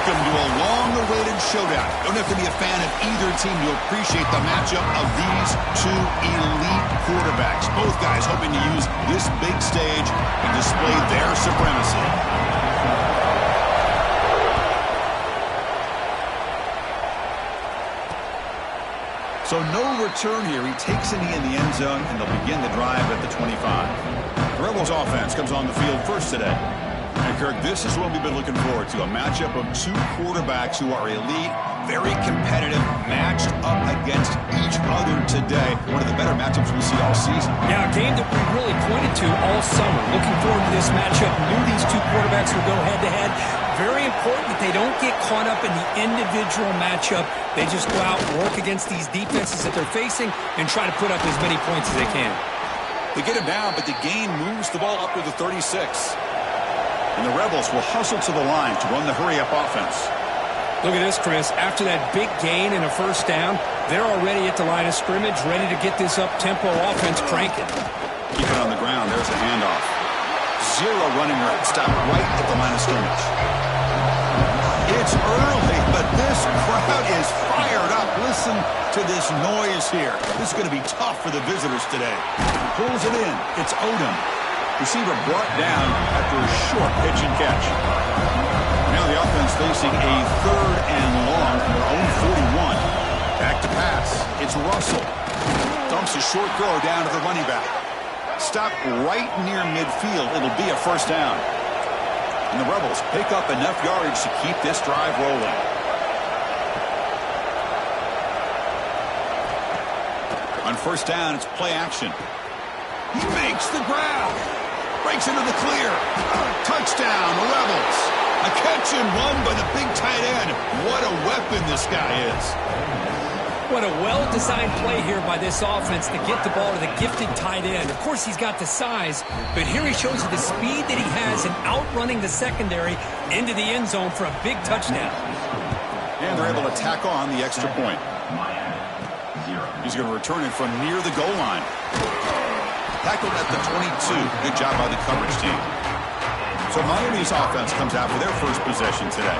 Welcome to a long-awaited showdown. Don't have to be a fan of either team to appreciate the matchup of these two elite quarterbacks. Both guys hoping to use this big stage and display their supremacy. So no return here. He takes a knee in the end zone, and they'll begin the drive at the 25. The Rebels offense comes on the field first today. And Kirk, this is what we've been looking forward to, a matchup of two quarterbacks who are elite, very competitive, matched up against each other today. One of the better matchups we see all season. Yeah, a game that we really pointed to all summer. Looking forward to this matchup. Knew these two quarterbacks would go head-to-head. Very important that they don't get caught up in the individual matchup. They just go out and work against these defenses that they're facing and try to put up as many points as they can. They get him down, but the gain moves the ball up to the 36. And the Rebels will hustle to the line to run the hurry-up offense. Look at this, Chris. After that big gain and a first down, they're already at the line of scrimmage, ready to get this up-tempo offense cranking. Keep it on the ground. There's a handoff. Zero running room. Stop right at the line of scrimmage. It's early, but this crowd is fired up. Listen to this noise here. This is going to be tough for the visitors today. Pulls it in. It's Odom. Receiver brought down after a short pitch and catch. Now the offense facing a 3rd and long from their own 41. Back to pass. It's Russell. Dumps a short throw down to the running back. Stop right near midfield. It'll be a first down. And the Rebels pick up enough yardage to keep this drive rolling. On first down, it's play action. He makes the grab. Breaks into the clear. Touchdown, Rebels. A catch and run by the big tight end. What a weapon this guy is. What a well-designed play here by this offense to get the ball to the gifted tight end. Of course, he's got the size, but here he shows you the speed that he has in outrunning the secondary into the end zone for a big touchdown. And they're able to tack on the extra point. He's going to return it from near the goal line. Tackled at the 22. Good job by the coverage team. So Miami's offense comes out for their first possession today.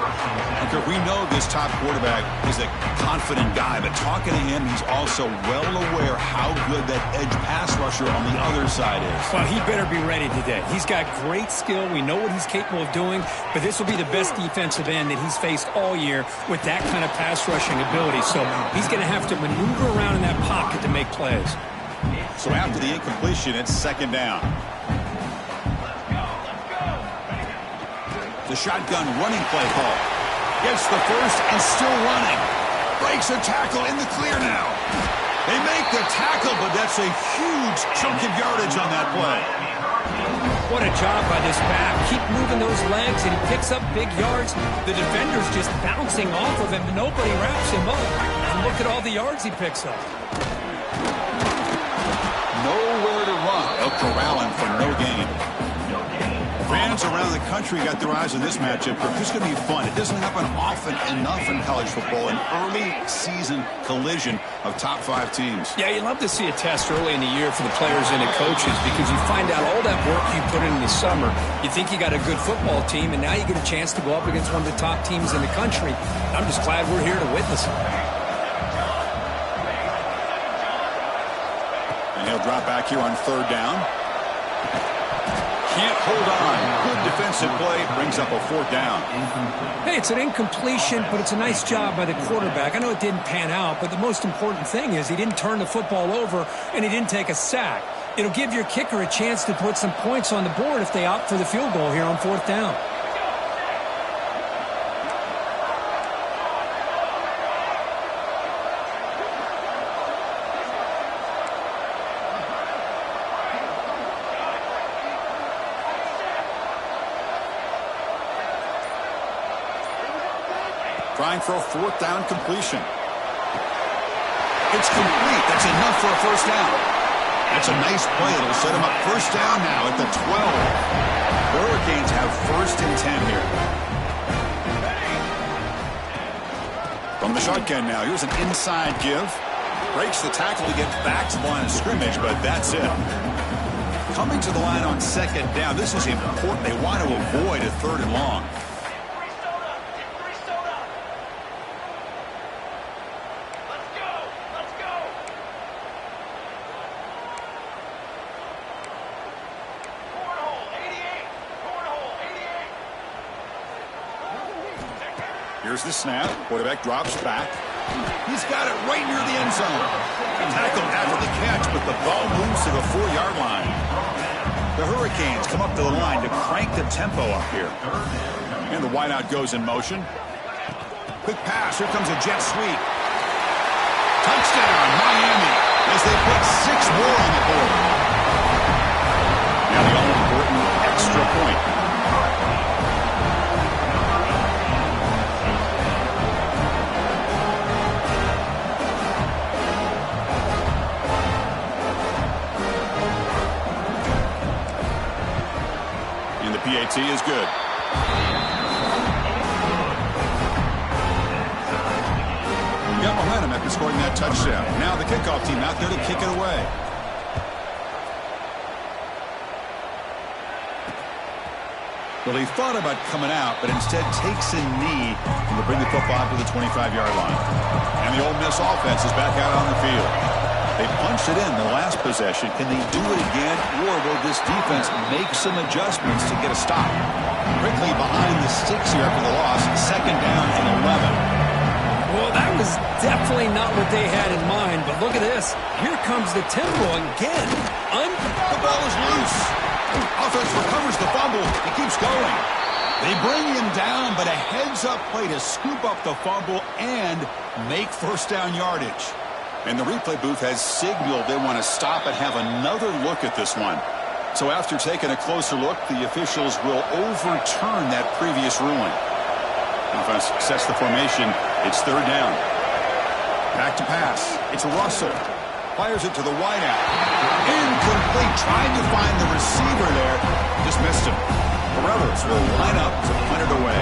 Okay, we know this top quarterback is a confident guy, but talking to him, he's also well aware how good that edge pass rusher on the other side is. Well, he better be ready today. He's got great skill. We know what he's capable of doing, but this will be the best defensive end that he's faced all year with that kind of pass rushing ability. So he's going to have to maneuver around in that pocket to make plays. So after the incompletion, it's second down. The shotgun running play call. Gets the first and still running. Breaks a tackle in the clear now. They make the tackle, but that's a huge chunk of yardage on that play. What a job by this back. Keep moving those legs, and he picks up big yards. The defender's just bouncing off of him, and nobody wraps him up. And look at all the yards he picks up. Nowhere to run. They'll corral him for no gain. Fans around the country got their eyes on this matchup. This is going to be fun. It doesn't happen often enough in college football. An early season collision of top 5 teams. Yeah, you love to see a test early in the year for the players and the coaches because you find out all that work you put in the summer. You think you got a good football team, and now you get a chance to go up against one of the top teams in the country. I'm just glad we're here to witness it. And he'll drop back here on third down. Can't hold on. Good defensive play. Brings up a fourth down. Hey, it's an incompletion, but it's a nice job by the quarterback. I know it didn't pan out, but the most important thing is he didn't turn the football over and he didn't take a sack. It'll give your kicker a chance to put some points on the board if they opt for the field goal here on fourth down. Trying for a fourth down completion. It's complete. That's enough for a first down. That's a nice play. It'll set him up first down now at the 12. Hurricanes have first and 10 here. From the shotgun now, here's an inside give. Breaks the tackle to get back to the line of scrimmage, but that's it. Coming to the line on second down. This is important. They want to avoid a third and long. Here's the snap. Quarterback drops back. He's got it right near the end zone. Tackled after the catch, but the ball moves to the 4-yard line. The Hurricanes come up to the line to crank the tempo up here. And the wideout goes in motion. Quick pass. Here comes a jet sweep. Touchdown, Miami, as they put 6 more on the board. Now the all-important extra point. PAT is good. Got momentum after scoring that touchdown. Now the kickoff team out there to kick it away. Well, he thought about coming out, but instead takes a knee and will bring the football to the 25-yard line. And the Ole Miss offense is back out on the field. They punched it in the last possession. Can they do it again, or will this defense make some adjustments to get a stop? Quickly behind the sticks here after the loss. 2nd down and 11. Well, that was definitely not what they had in mind, but look at this. Here comes the tempo again. The ball is loose. Offense recovers the fumble. He keeps going. They bring him down, but a heads-up play to scoop up the fumble and make first-down yardage. And the replay booth has signaled they want to stop and have another look at this one. So after taking a closer look, the officials will overturn that previous ruling. Offense sets the formation. It's 3rd down. Back to pass. It's Russell. Fires it to the wideout. Incomplete. Trying to find the receiver there. Just missed him. The Rebels will line up to punt it away.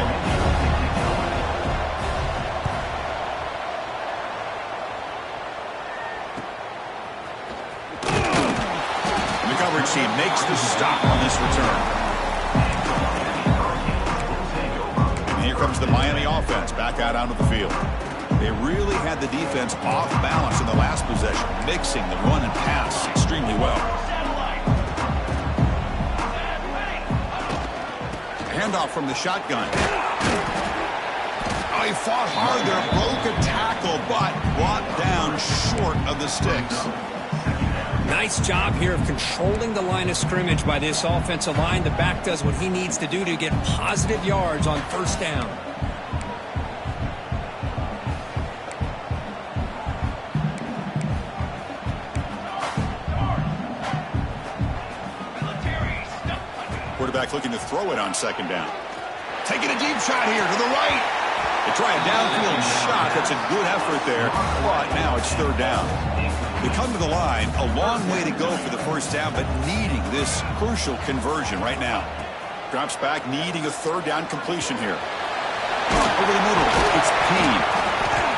Team makes the stop on this return. And here comes the Miami offense back out onto the field. They really had the defense off balance in the last possession, mixing the run and pass extremely well. Handoff from the shotgun. Oh, he fought hard there, broke a tackle, but brought down short of the sticks. Nice job here of controlling the line of scrimmage by this offensive line. The back does what he needs to do to get positive yards on 1st down. Quarterback looking to throw it on 2nd down. Taking a deep shot here to the right. They try a downfield shot. That's a good effort there, but now it's 3rd down. They come to the line, a long way to go for the 1st down, but needing this crucial conversion right now. Drops back, needing a 3rd down completion here. Over the middle, it's Payne.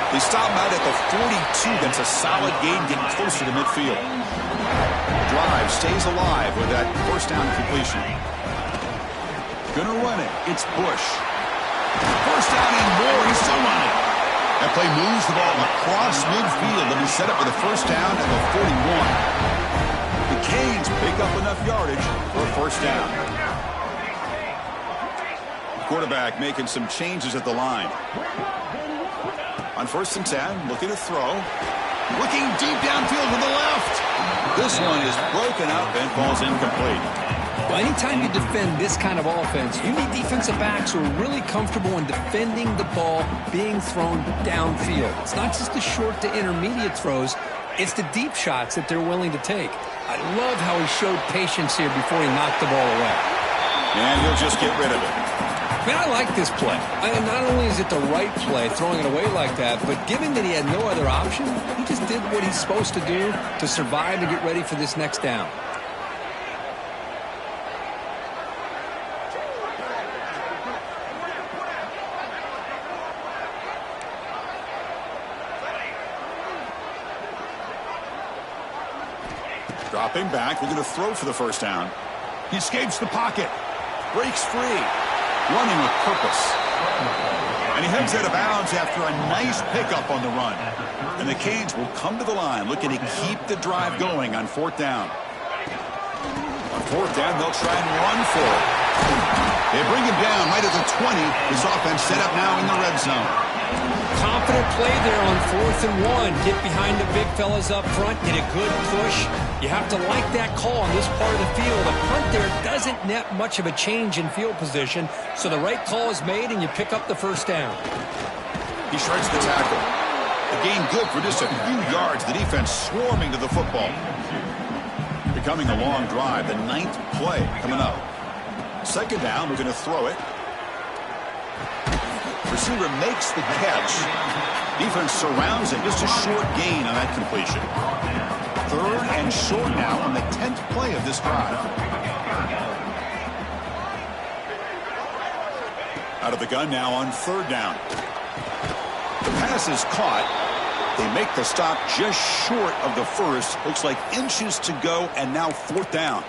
They stop him out at the 42. That's a solid gain, getting closer to midfield. The drive stays alive with that 1st down completion. Gonna run it. It's Bush. 1st down and more. He's still running. That play moves the ball across midfield and is set up for the 1st down at the 41. The Canes pick up enough yardage for a 1st down. Quarterback making some changes at the line. On 1st and 10, looking to throw. Looking deep downfield to the left. This one is broken up and falls incomplete. Well, anytime you defend this kind of offense, you need defensive backs who are really comfortable in defending the ball being thrown downfield. It's not just the short to intermediate throws, it's the deep shots that they're willing to take. I love how he showed patience here before he knocked the ball away. And he'll just get rid of it. Man, I like this play. And not only is it the right play, throwing it away like that, but given that he had no other option, he just did what he's supposed to do to survive and get ready for this next down. Dropping back, looking to throw for the 1st down. He escapes the pocket. Breaks free. Running with purpose. And he heads out of bounds after a nice pickup on the run. And the Canes will come to the line looking to keep the drive going on 4th down. On 4th down, they'll try and run for it. They bring him down right at the 20. This offense set up now in the red zone. Confident play there on 4th and 1. Get behind the big fellas up front. Get a good push. You have to like that call on this part of the field. A punt there doesn't net much of a change in field position, so the right call is made and you pick up the first down. He shreds the tackle. A gain good for just a few yards. The defense swarming to the football. Becoming a long drive. The 9th play coming up. 2nd down, we're going to throw it. Receiver makes the catch. Defense surrounds it. Just a short gain on that completion. 3rd and short now on the 10th play of this drive. Out of the gun now on 3rd down. The pass is caught. They make the stop just short of the first. Looks like inches to go, and now 4th down.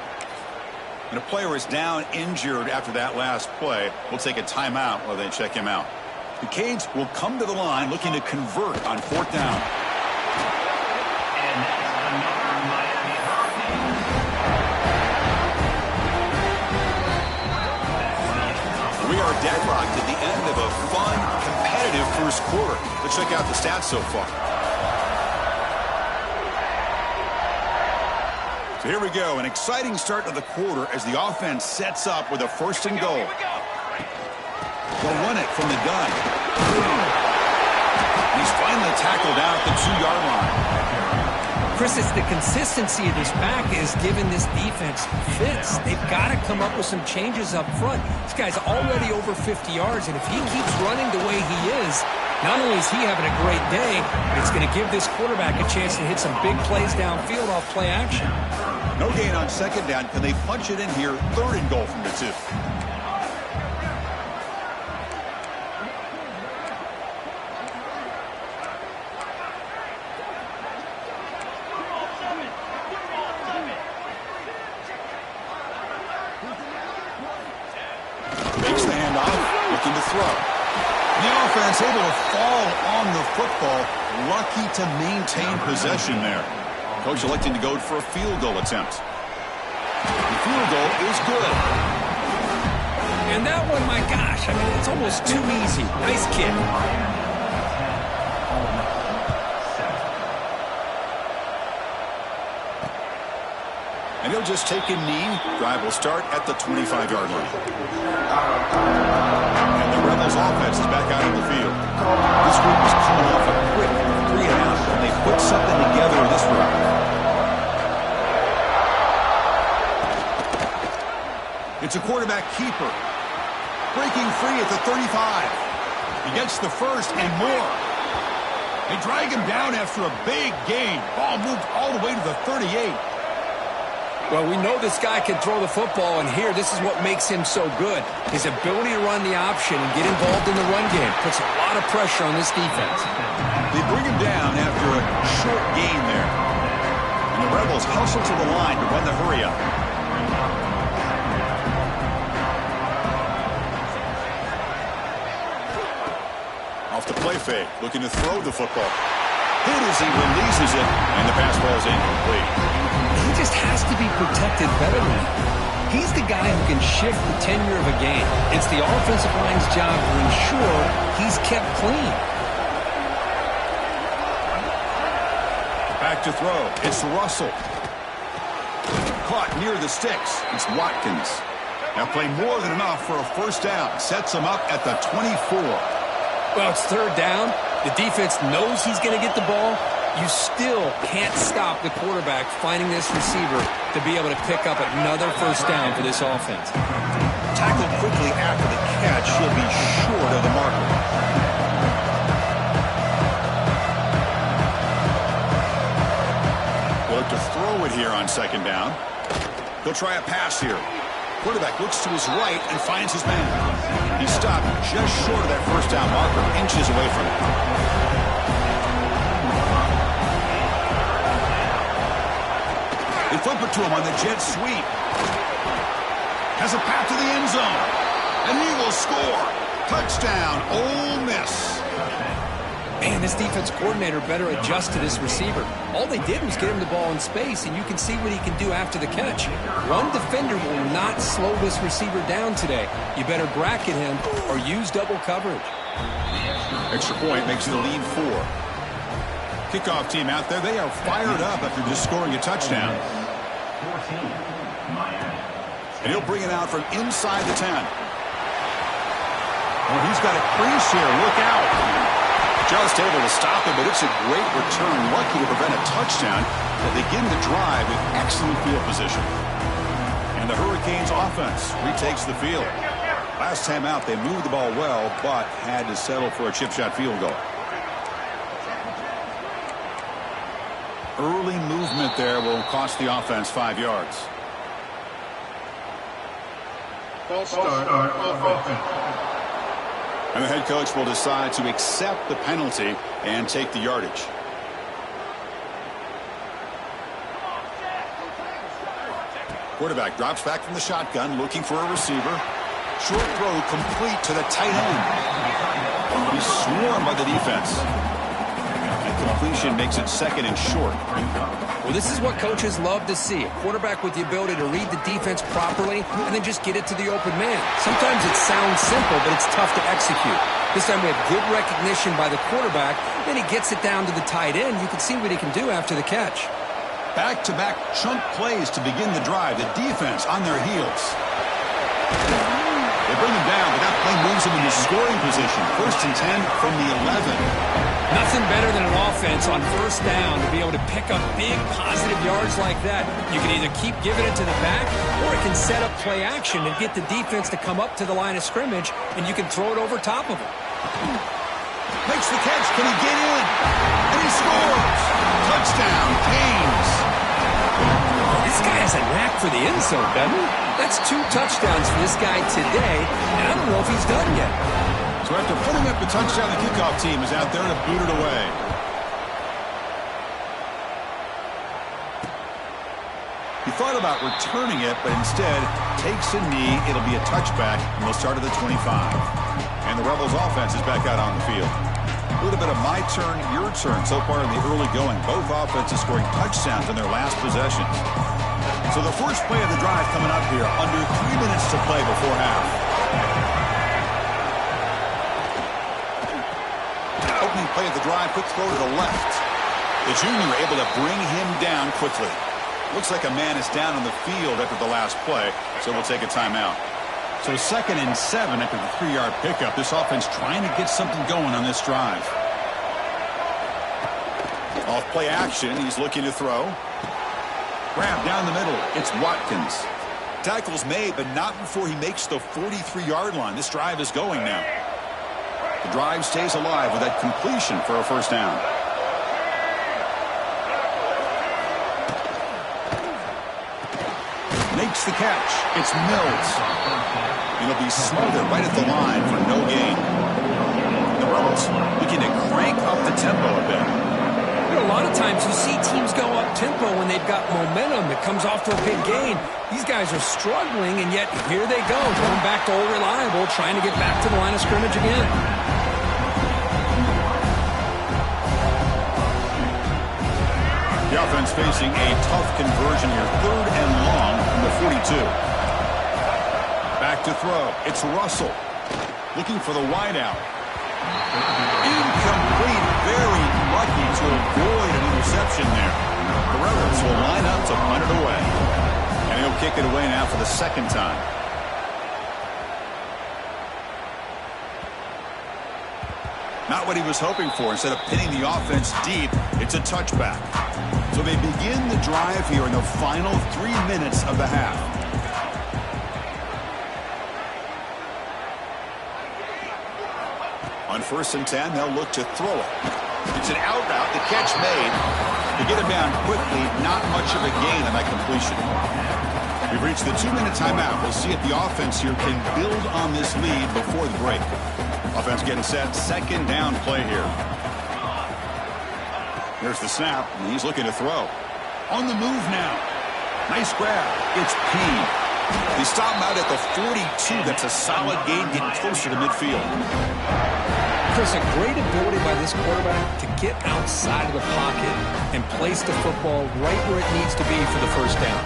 And a player is down injured after that last play. We'll take a timeout while they check him out. The Canes will come to the line looking to convert on 4th down. We are deadlocked at the end of a fun, competitive first quarter. Let's check out the stats so far. So here we go, an exciting start of the quarter as the offense sets up with a 1st and goal. They'll run it from the gun. He's finally tackled out at the 2-yard line. Chris, it's the consistency of this back is giving this defense fits. They've got to come up with some changes up front. This guy's already over 50 yards, and if he keeps running the way he is, not only is he having a great day, but it's going to give this quarterback a chance to hit some big plays downfield off play action. No gain on 2nd down. Can they punch it in here? 3rd and goal from the 2. Makes the handoff, looking to throw. The offense able to fall on the football. Lucky to maintain possession there. Coach electing to go for a field goal attempt. The field goal is good. And that one, my gosh, I mean, it's almost too easy. Nice kick. And he'll just take a knee. Drive will start at the 25-yard line. And the Rebels offense is back out on the field. This group is coming off a quick 3 and out, and they put something together in this round. It's a quarterback keeper. Breaking free at the 35. He gets the first and more. They drag him down after a big gain. Ball moved all the way to the 38. Well, we know this guy can throw the football, and here, this is what makes him so good. His ability to run the option and get involved in the run game puts a lot of pressure on this defense. They bring him down after a short gain there. And the Rebels hustle to the line to run the hurry up. Off the play fake, looking to throw the football. Hit as he releases it, and the pass ball is incomplete. He just has to be protected better than that. He's the guy who can shift the tenure of a game. It's the offensive line's job to ensure he's kept clean. Back to throw. It's Russell. Caught near the sticks. It's Watkins. Now play more than enough for a 1st down. Sets him up at the 24. Well, it's 3rd down. The defense knows he's going to get the ball. You still can't stop the quarterback finding this receiver to be able to pick up another 1st down for this offense. Tackled quickly after the catch. He'll be short of the marker. They'll look to throw it here on 2nd down. He'll try a pass here. Quarterback looks to his right and finds his man. He stopped just short of that 1st down marker, inches away from it. They flip it to him on the jet sweep. Has a path to the end zone. And he will score. Touchdown, Ole Miss. Man, this defense coordinator better adjust to this receiver. All they did was get him the ball in space, and you can see what he can do after the catch. One defender will not slow this receiver down today. You better bracket him or use double coverage. Extra point makes the lead 4. Kickoff team out there, they are fired up after just scoring a touchdown. And he'll bring it out from inside the 10. Oh, he's got a crease here. Look out. Just able to stop it, but it's a great return. Lucky to prevent a touchdown. But they begin the drive with excellent field position. And the Hurricanes offense retakes the field. Last time out, they moved the ball well, but had to settle for a chip shot field goal. Early movement there will cost the offense 5 yards. False start of offense. And the head coach will decide to accept the penalty and take the yardage. Quarterback drops back from the shotgun, looking for a receiver. Short throw complete to the tight end. He's swarmed by the defense. And completion makes it second and short. Well, this is what coaches love to see. A quarterback with the ability to read the defense properly and then just get it to the open man. Sometimes it sounds simple, but it's tough to execute. This time we have good recognition by the quarterback. Then he gets it down to the tight end. You can see what he can do after the catch. Back-to-back chunk plays to begin the drive. The defense on their heels. They bring him down, but that play moves him into scoring position. 1st and 10 from the 11. Nothing better than an offense on 1st down to be able to pick up big positive yards like that. You can either keep giving it to the back, or it can set up play action and get the defense to come up to the line of scrimmage, and you can throw it over top of them. Makes the catch. Can he get in? And he scores. Touchdown, Canes. This guy has a knack for the end zone, doesn't he? That's 2 touchdowns for this guy today, and I don't know if he's done yet. So after putting up the touchdown, the kickoff team is out there to boot it away. He thought about returning it, but instead takes a knee. It'll be a touchback, and they'll start at the 25. And the Rebels offense is back out on the field. A little bit of my turn, your turn so far in the early going. Both offenses scoring touchdowns in their last possessions. So the first play of the drive coming up here, under 3 minutes to play before half. Opening play of the drive, quick throw to the left. The junior able to bring him down quickly. Looks like a man is down on the field after the last play, so we'll take a timeout. So 2nd and 7 after the 3-yard pickup. This offense trying to get something going on this drive. Off play action, he's looking to throw. Grab down the middle, it's Watkins. Tackle's made, but not before he makes the 43-yard line. This drive is going now. The drive stays alive with that completion for a 1st down. Makes the catch. It's Mills. It'll be smothered right at the line for no gain. The Rebels looking to crank up the tempo a bit. You know, a lot of times you see teams go up-tempo when they've got momentum that comes off to a big gain. These guys are struggling, and yet here they go, going back to old reliable, trying to get back to the line of scrimmage again. The offense facing a tough conversion here. 3rd and long from the 42. Back to throw. It's Russell. Looking for the wideout. Incomplete. Very lucky to avoid an interception there. The Rebels will line up to punt it away. And he'll kick it away now for the 2nd time. Not what he was hoping for. Instead of pinning the offense deep, it's a touchback. So they begin the drive here in the final 3 minutes of the half. On 1st and 10, they'll look to throw it. It's an out route. The catch made. To get him down quickly, not much of a gain on that completion. We've reached the 2-minute timeout. We'll see if the offense here can build on this lead before the break. Offense getting set. 2nd down play here. There's the snap, and he's looking to throw. On the move now. Nice grab. It's Payne. They stop him out at the 42. That's a solid gain, getting closer to midfield. Chris, a great ability by this quarterback to get outside of the pocket and place the football right where it needs to be for the first down.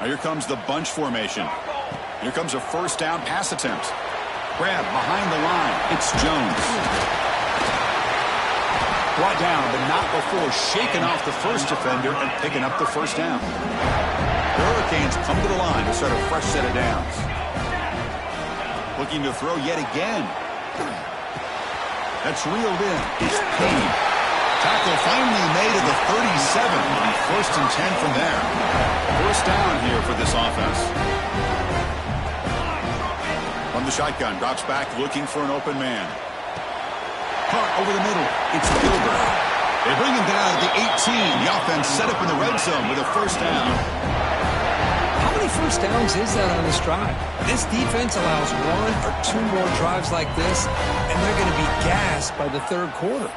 Now here comes the bunch formation. Here comes a first down pass attempt. Grab behind the line. It's Jones. Brought down, but not before shaking off the first defender and picking up the first down. The Hurricanes come to the line to start a fresh set of downs. Looking to throw yet again. That's reeled in. It's Payne. Tackle finally made at the 37. And first and 10 from there. First down here for this offense. From the shotgun, drops back looking for an open man. Hart over the middle. It's Gilbert. They bring him down at the 18. The offense set up in the red zone with a first down. How many first downs is that on this drive? This defense allows one or two more drives like this, and they're going to be gassed by the third quarter.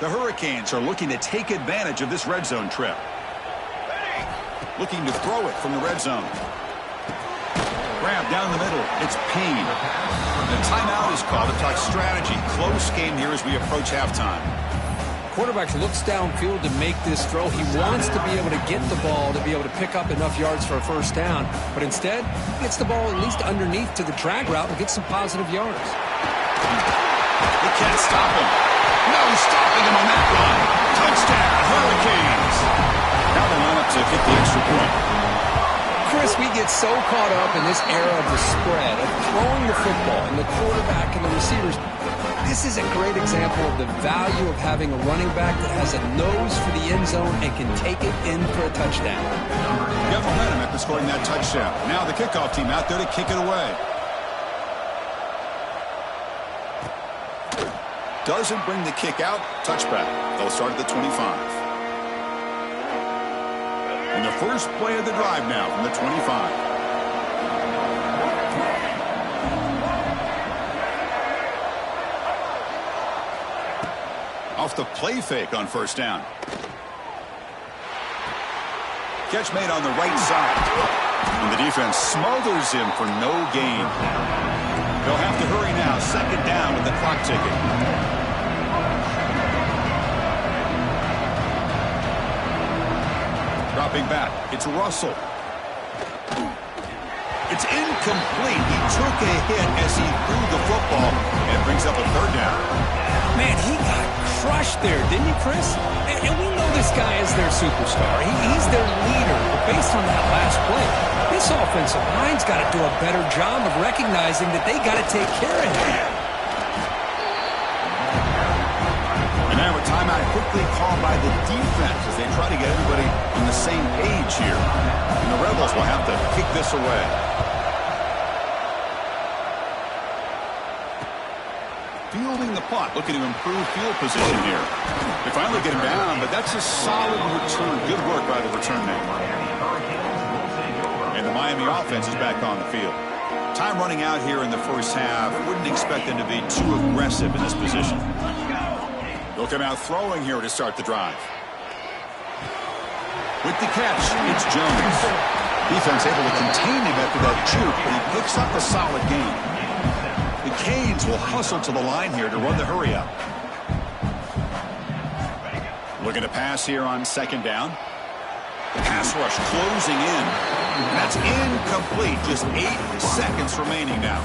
The Hurricanes are looking to take advantage of this red zone trip. Looking to throw it from the red zone. Grab down the middle. It's Payne. The timeout is called to talk strategy. Close game here as we approach halftime. Quarterback looks downfield to make this throw. He wants to be able to get the ball to be able to pick up enough yards for a first down. But instead, he gets the ball at least underneath to the drag route and gets some positive yards. They can't stop him. No stopping him on that line. Touchdown, Hurricanes. Now they line up to kick the extra point. Chris, we get so caught up in this era of the spread, of throwing the football and the quarterback and the receivers. This is a great example of the value of having a running back that has a nose for the end zone and can take it in for a touchdown. Got momentum after scoring that touchdown. Now the kickoff team out there to kick it away. Doesn't bring the kick out. Touchback. They'll start at the 25. And the first play of the drive now from the 25. Off the play fake on first down. Catch made on the right side. And the defense smothers him for no gain. They'll have to hurry now. Second down with the clock ticking. Dropping back. It's Russell. It's incomplete. He took a hit as he threw the football and brings up a third down. Man, he got crushed there, didn't he, Chris? And we know this guy is their superstar. He's their leader. But based on that last play, this offensive line's got to do a better job of recognizing that they got to take care of him. And now a timeout quickly called by the defense as they try to get everybody on the same page here. And the Rebels will have to kick this away. Fielding the punt, looking to improve field position here. They finally get him down, but that's a solid return. Good work by the return man. And the Miami offense is back on the field. Time running out here in the first half. Wouldn't expect them to be too aggressive in this position. They'll come out throwing here to start the drive. With the catch, it's Jones. Defense able to contain him after that juke, but he picks up a solid gain. The Canes will hustle to the line here to run the hurry up. Looking to pass here on second down. Pass rush closing in. That's incomplete. Just 8 seconds remaining now.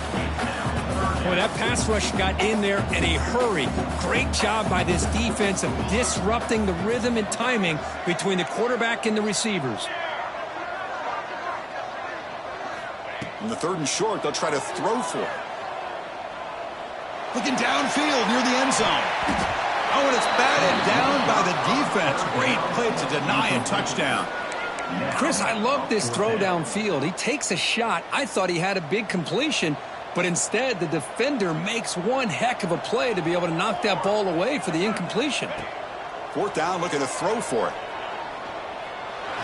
Boy, that pass rush got in there in a hurry. Great job by this defense of disrupting the rhythm and timing between the quarterback and the receivers. On the third and short, they'll try to throw for it. Looking downfield near the end zone. Oh, and it's batted down by the defense. Great play to deny a touchdown. Chris, I love this throw downfield. He takes a shot. I thought he had a big completion, but instead the defender makes one heck of a play to be able to knock that ball away for the incompletion. Fourth down, looking to throw for it.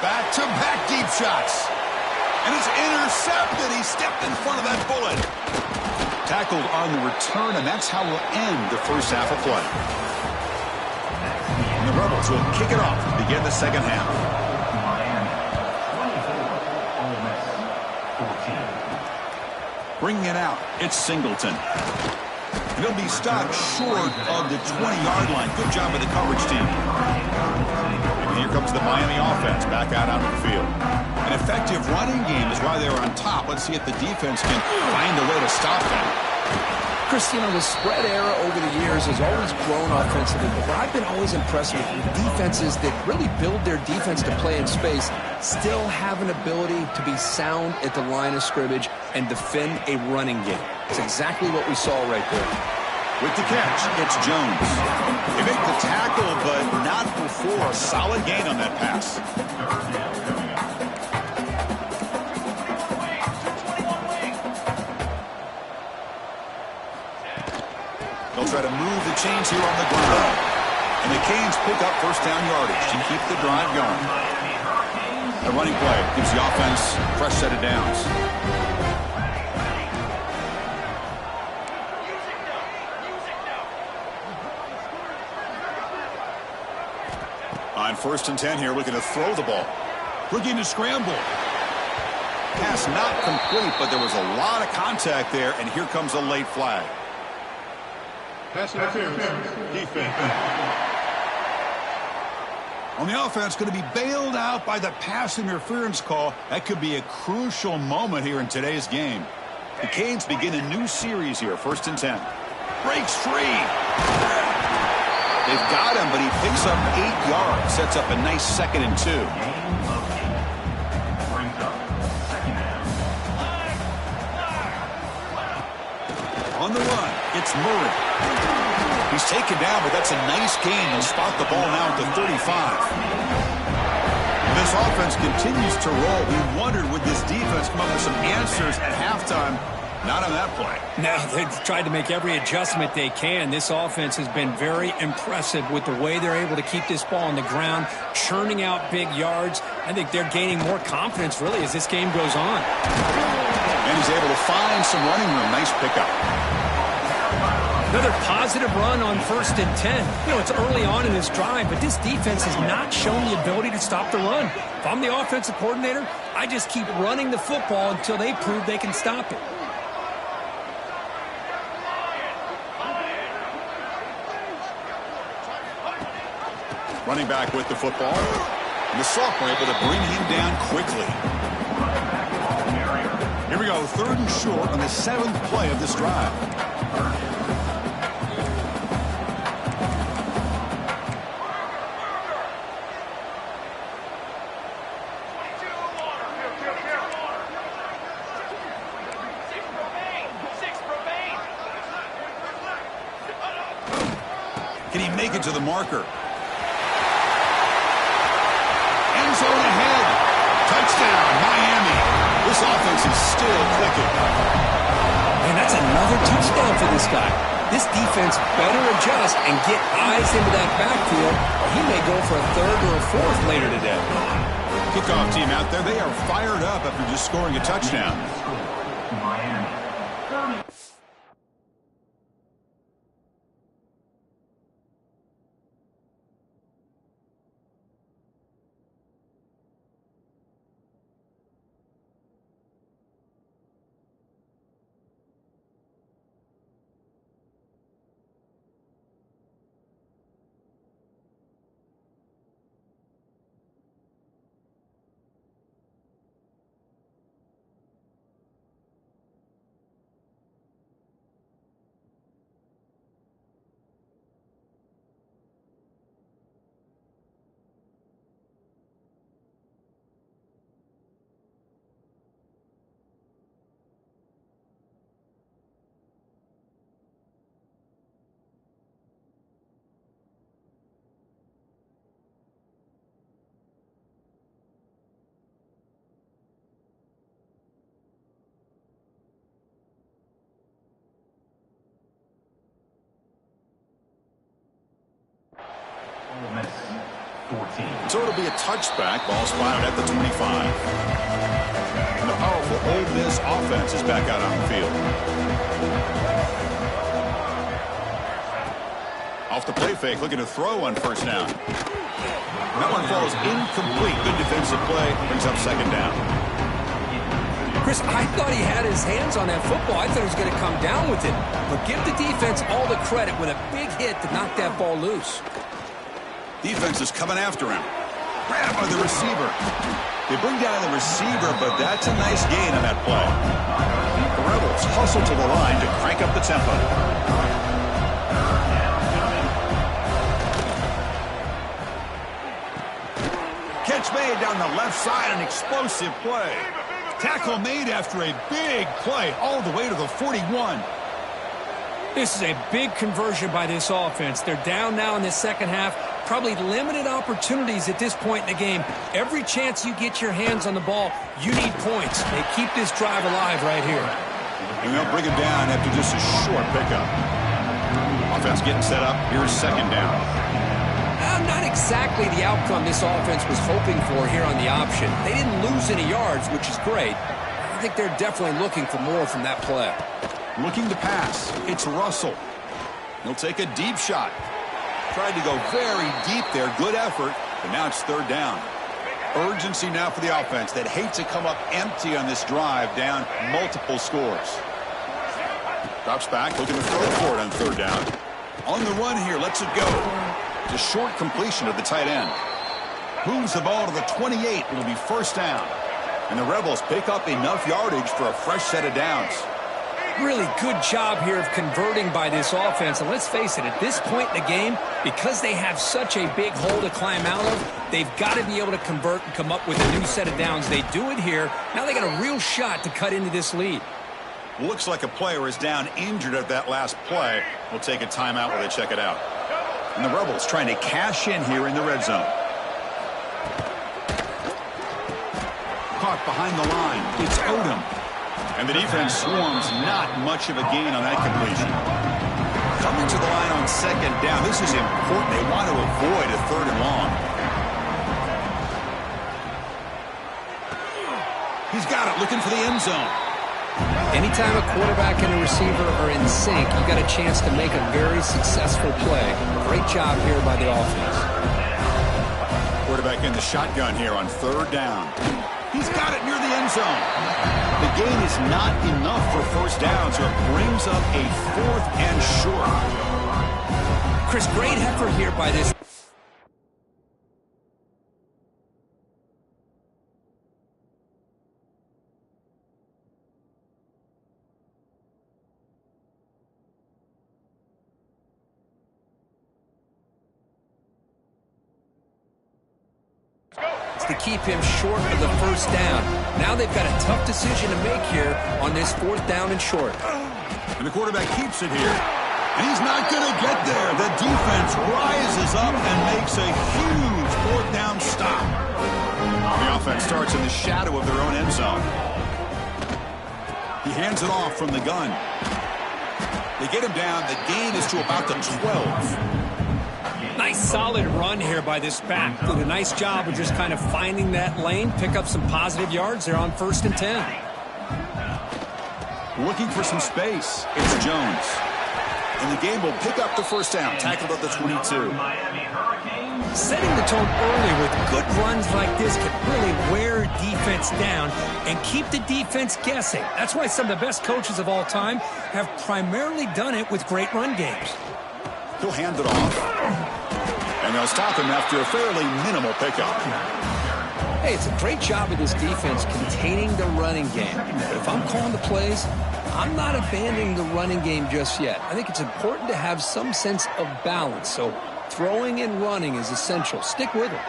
Back-to-back deep shots. And it's intercepted. He stepped in front of that bullet. Tackled on the return, and that's how we'll end the first half of play. And the Rebels will kick it off to begin the second half. Bringing it out, it's Singleton. And he'll be stopped short of the 20-yard line. Good job by the coverage team. And here comes the Miami offense back out onto the field. An effective running game is why they're on top. Let's see if the defense can find a way to stop them. Christian, the spread era over the years has always grown offensively, but what I've been always impressed with defenses that really build their defense to play in space still have an ability to be sound at the line of scrimmage and defend a running game. It's exactly what we saw right there. With the catch, it's Jones. He made the tackle, but not before a solid gain on that pass. They'll try to move the chains here on the ground. And the Canes pick up first down yardage to keep the drive going. The running play gives the offense a fresh set of downs. On 1st and 10 here, looking to throw the ball. Looking to scramble. Pass not complete, but there was a lot of contact there, and here comes a late flag. Pass interference. Defense. On the offense, going to be bailed out by the pass interference call. That could be a crucial moment here in today's game. The Canes begin a new series here, 1st and 10. Breaks free. They've got him, but he picks up 8 yards. Sets up a nice 2nd and 2. On the run, it's Murray. He's taken down, but that's a nice gain. They'll spot the ball now at the 35. This offense continues to roll. We wondered, would this defense come up with some answers at halftime? Not on that play. No, they've tried to make every adjustment they can. This offense has been very impressive with the way they're able to keep this ball on the ground, churning out big yards. I think they're gaining more confidence, really, as this game goes on. And he's able to find some running room. Nice pickup. Another positive run on 1st and 10. You know, it's early on in this drive, but this defense has not shown the ability to stop the run. If I'm the offensive coordinator, I just keep running the football until they prove they can stop it. Running back with the football. And the sophomore able to bring him down quickly. Here we go, 3rd and short on the 7th play of this drive. Can he make it to the marker? End zone ahead. Touchdown, Miami. This offense is still clicking. And that's another touchdown for this guy. This defense better adjust and get eyes into that backfield. He may go for a 3rd or a 4th later today. Kickoff team out there, they are fired up after just scoring a touchdown. So it'll be a touchback. Ball spotted at the 25. And the powerful Ole Miss offense is back out on the field. Off the play fake, looking to throw on 1st down. And that one falls incomplete. Good defensive play. Brings up 2nd down. Chris, I thought he had his hands on that football. I thought he was going to come down with it. But give the defense all the credit with a big hit to knock that ball loose. Defense is coming after him. Grab by the receiver. They bring down the receiver, but that's a nice gain on that play. The Rebels hustle to the line to crank up the tempo. Catch made down the left side, an explosive play. Tackle made after a big play all the way to the 41. This is a big conversion by this offense. They're down now in the second half. Probably limited opportunities at this point in the game. Every chance you get your hands on the ball, you need points. They keep this drive alive right here. And they'll bring him down after just a short pickup. Offense getting set up. Here's second down. Not exactly the outcome this offense was hoping for here on the option. They didn't lose any yards, which is great. I think they're definitely looking for more from that play. Looking to pass. It's Russell. He'll take a deep shot. Tried to go very deep there. Good effort. But now it's third down. Urgency now for the offense that hates to come up empty on this drive, down multiple scores. Drops back, looking to throw for it on third down. On the run here, lets it go. It's a short completion of the tight end. Moves the ball to the 28. It'll be first down. And the Rebels pick up enough yardage for a fresh set of downs. Really good job here of converting by this offense. And let's face it, at this point in the game, because they have such a big hole to climb out of, they've got to be able to convert and come up with a new set of downs. They do it here. Now they got a real shot to cut into this lead. Looks like a player is down injured at that last play. We'll take a timeout while they check it out. And the Rebels trying to cash in here in the red zone. Caught behind the line. It's Odom. And the defense swarms, not much of a gain on that completion. Coming to the line on second down. This is important. They want to avoid a third and long. He's got it, looking for the end zone. Anytime a quarterback and a receiver are in sync, you got a chance to make a very successful play. Great job here by the offense. Quarterback in the shotgun here on third down. He's got it near the end zone. The gain is not enough for first down, so it brings up a fourth and short. Chris, great effort here by this. To keep him short of the first down. Now they've got a tough decision to make here on this fourth down and short. And the quarterback keeps it here. And he's not going to get there. The defense rises up and makes a huge fourth down stop. The offense starts in the shadow of their own end zone. He hands it off from the gun. They get him down. The gain is to about the 12. Nice solid run here by this back. Did a nice job of just kind of finding that lane, pick up some positive yards. They're on 1st and 10. Looking for some space. It's Jones. And the game will pick up the first down. Tackled at the 22. Setting the tone early with good runs like this can really wear defense down and keep the defense guessing. That's why some of the best coaches of all time have primarily done it with great run games. He'll hand it off. And they'll stop him after a fairly minimal pickup. Hey, it's a great job of this defense containing the running game. But if I'm calling the plays, I'm not abandoning the running game just yet. I think it's important to have some sense of balance. So throwing and running is essential. Stick with it.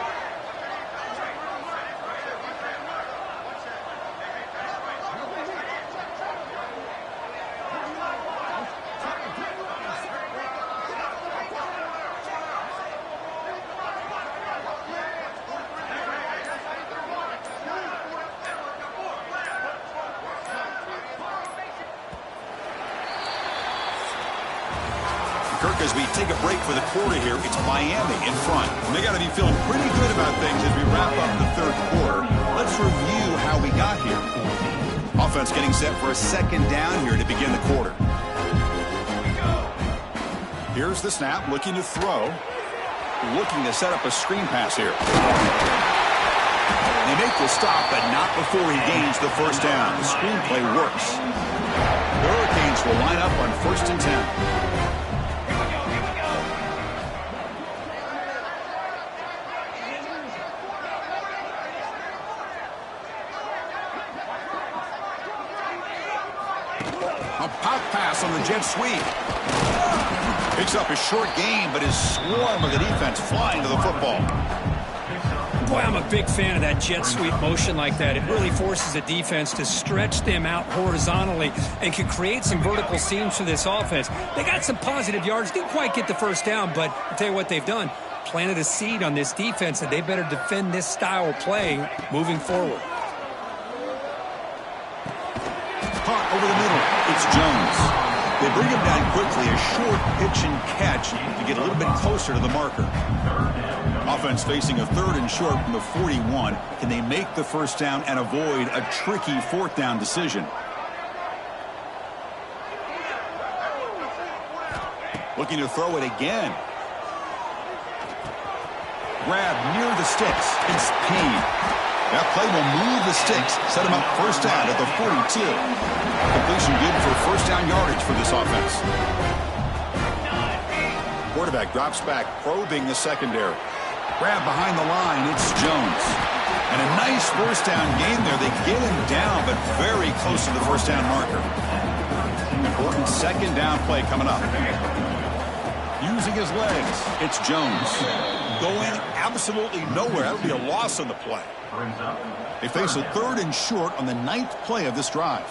As we take a break for the quarter here, it's Miami in front. And they got to be feeling pretty good about things as we wrap up the third quarter. Let's review how we got here. Offense getting set for a second down here to begin the quarter. Here's the snap, looking to throw. Looking to set up a screen pass here. They make the stop, but not before he gains the first down. The screenplay works. The Hurricanes will line up on 1st and 10. A pop pass on the jet sweep. Picks up a short gain, but is swarmed with the defense flying to the football. Boy, I'm a big fan of that jet sweep motion like that. It really forces the defense to stretch them out horizontally and can create some vertical seams for this offense. They got some positive yards. Didn't quite get the first down, but I'll tell you what they've done. Planted a seed on this defense that they better defend this style of play moving forward. Caught over the middle. It's Jones. They bring him down quickly, a short pitch and catch to get a little bit closer to the marker. Offense facing a 3rd and short from the 41. Can they make the first down and avoid a tricky 4th down decision? Looking to throw it again. Grab near the sticks. It's Payne. That play will move the sticks, set him up first down at the 42. Completion good for first down yardage for this offense. Quarterback drops back, probing the secondary. Grab behind the line, it's Jones. And a nice first down gain there. They get him down, but very close to the first down marker. Important 2nd down play coming up. Using his legs, it's Jones. Going absolutely nowhere. That would be a loss on the play. They face a 3rd and short on the 9th play of this drive.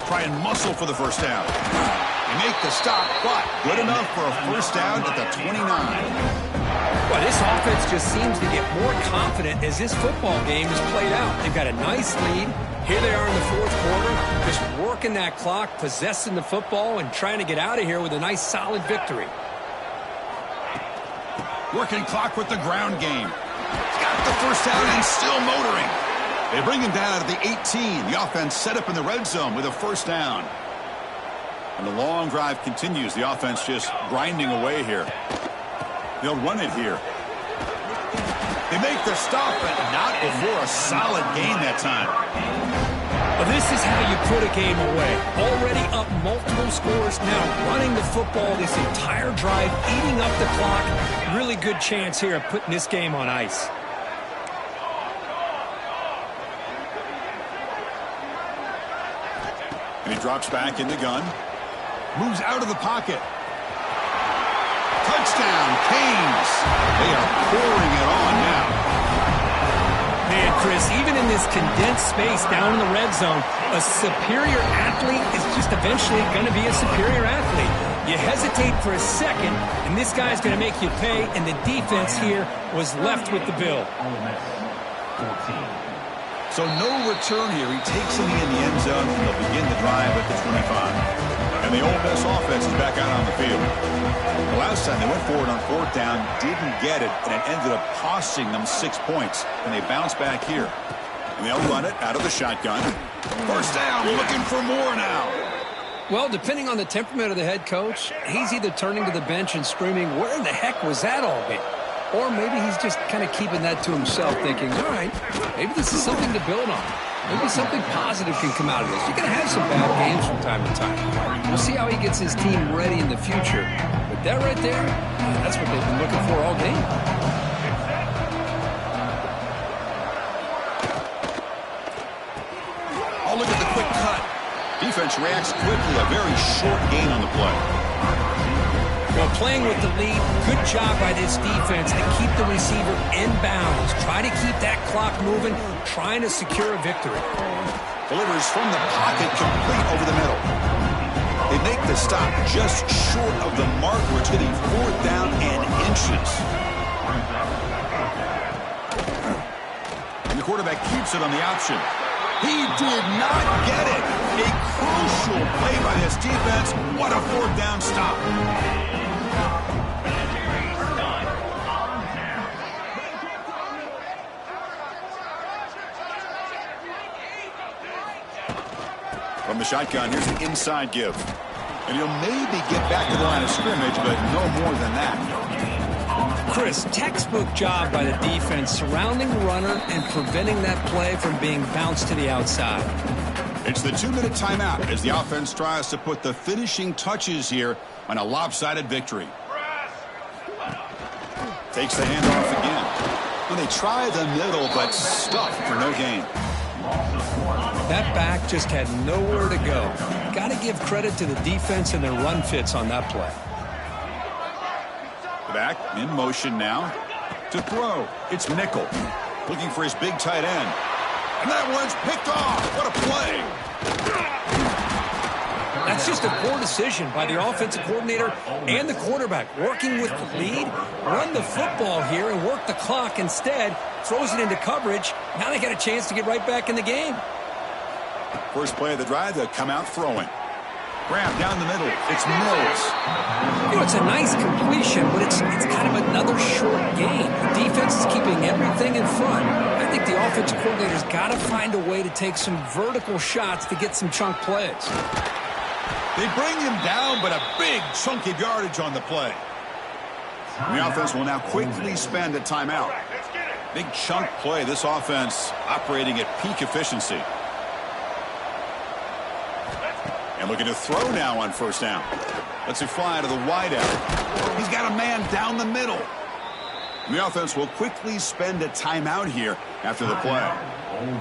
Try and muscle for the first down. They make the stop, but good enough for a first down at the 29. Well, this offense just seems to get more confident as this football game is played out. They've got a nice lead. Here they are in the 4th quarter, just working that clock, possessing the football, and trying to get out of here with a nice, solid victory. Working clock with the ground game. Got the first down and still motoring. They bring him down at the 18. The offense set up in the red zone with a first down. And the long drive continues. The offense just grinding away here. They'll run it here. They make the stop, but not before a solid gain that time. Well, this is how you put a game away. Already up multiple scores, now running the football this entire drive, eating up the clock. Really good chance here of putting this game on ice. And he drops back in the gun. Moves out of the pocket. Touchdown, Canes. They are pouring it on now. Man, Chris, even in this condensed space down in the red zone, a superior athlete is just eventually going to be a superior athlete. You hesitate for a second, and this guy's going to make you pay, and the defense here was left with the bill. So no return here. He takes him in the end zone, and they'll begin the drive at the 25. And the Ole Miss offense is back out on the field. The last time they went forward on 4th down, didn't get it, and it ended up costing them 6 points. And they bounce back here. And they'll run it out of the shotgun. First down, we're looking for more now. Well, depending on the temperament of the head coach, he's either turning to the bench and screaming, where in the heck was that all been? Or maybe he's just kind of keeping that to himself, thinking, all right, maybe this is something to build on. Maybe something positive can come out of this. You're going to have some bad games from time to time. We'll see how he gets his team ready in the future. But that right there, that's what they've been looking for all game. Oh, look at the quick cut. Defense reacts quickly. A very short gain on the play. Well, playing with the lead, good job by this defense to keep the receiver in bounds. Try to keep that clock moving, trying to secure a victory. Delivers from the pocket, complete over the middle. They make the stop just short of the marker. It's going to be 4th down and inches. And the quarterback keeps it on the option. He did not get it. A crucial play by this defense. What a 4th down stop. the shotgun. Here's the inside give. And he'll maybe get back to the line of scrimmage, but no more than that. Chris, textbook job by the defense surrounding the runner and preventing that play from being bounced to the outside. It's the 2-minute timeout as the offense tries to put the finishing touches here on a lopsided victory. Takes the handoff again. Well, they try the middle, but stuffed for no gain. That back just had nowhere to go. Got to give credit to the defense and their run fits on that play. The back in motion now to throw. It's Nickel looking for his big tight end. And that one's picked off. What a play. That's just a poor decision by the offensive coordinator and the quarterback. Working with the lead, run the football here and work the clock. Instead, throws it into coverage. Now they got a chance to get right back in the game. First play of the drive, they'll come out throwing. Grab down the middle. It's Mills. You know, it's a nice completion, but it's kind of another short game. The defense is keeping everything in front. I think the offensive coordinator's got to find a way to take some vertical shots to get some chunk plays. They bring him down, but a big chunk of yardage on the play. And the offense will now quickly spend a timeout. Big chunk play. This offense operating at peak efficiency. And looking to throw now on first down. Lets it fly to the wideout. He's got a man down the middle. And the offense will quickly spend a timeout here after the play.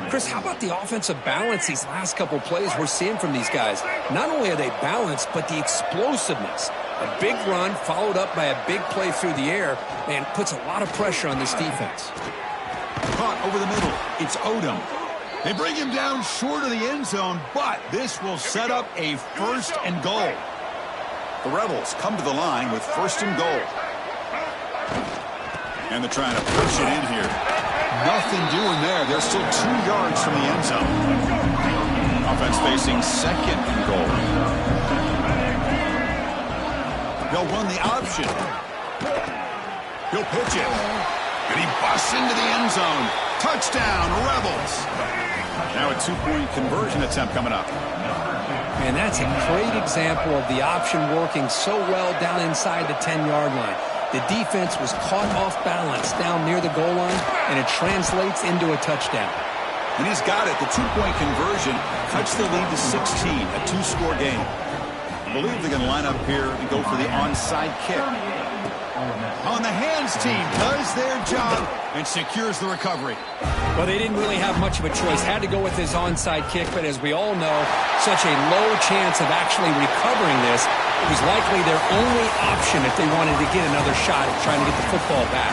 Chris, how about the offensive balance these last couple plays we're seeing from these guys? Not only are they balanced, but the explosiveness. A big run followed up by a big play through the air and puts a lot of pressure on this defense. Caught over the middle. It's Odom. They bring him down short of the end zone, but this will set up a first and goal. The Rebels come to the line with first and goal. And they're trying to push it in here. Nothing doing there. They're still 2 yards from the end zone. Offense facing second and goal. They'll run the option. He'll pitch it. And he busts into the end zone. Touchdown, Rebels. Now a 2-point conversion attempt coming up. And that's a great example of the option working so well down inside the 10-yard line. The defense was caught off balance down near the goal line, and it translates into a touchdown. And he's got it. The 2-point conversion cuts the lead to 16, a 2-score game. I believe they're going to line up here and go for the onside kick. On the hands team does their job and secures the recovery. Well, they didn't really have much of a choice. Had to go with his onside kick, but as we all know, such a low chance of actually recovering this. It was likely their only option if they wanted to get another shot at trying to get the football back.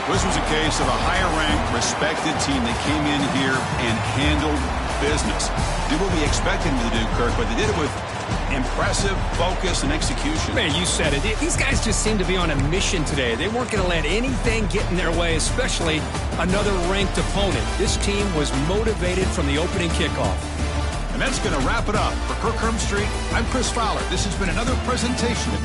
This was a case of a higher-ranked, respected team that came in here and handled business. Did what we expected them to do, Kirk, but they did it with impressive focus and execution. Man, you said it. These guys just seem to be on a mission today. They weren't going to let anything get in their way, especially another ranked opponent. This team was motivated from the opening kickoff. And that's going to wrap it up. For Kirk Street, I'm Chris Fowler. This has been another presentation of